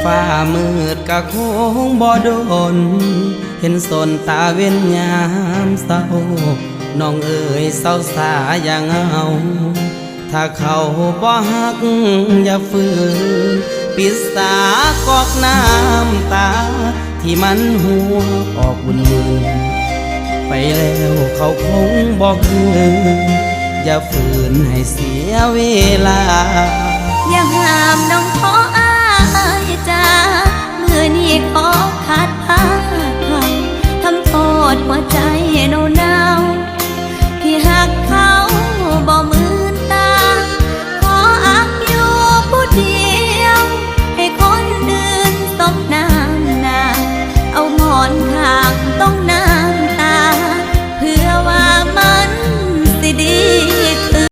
ฟ้ามืดกะคงบ่โดนเห็นสนตาเว้นยามเศร้าน้องเอ๋ยเศร้าสาอย่างเอาถ้าเขาบ่ฮักอย่าฝืนปิดสากอกน้ำตาที่มันหัวออกบุญมือไปแล้วเขาคงบอกคืนอย่าฝืนให้เสียเวลาอย่าห้ามน้องพอ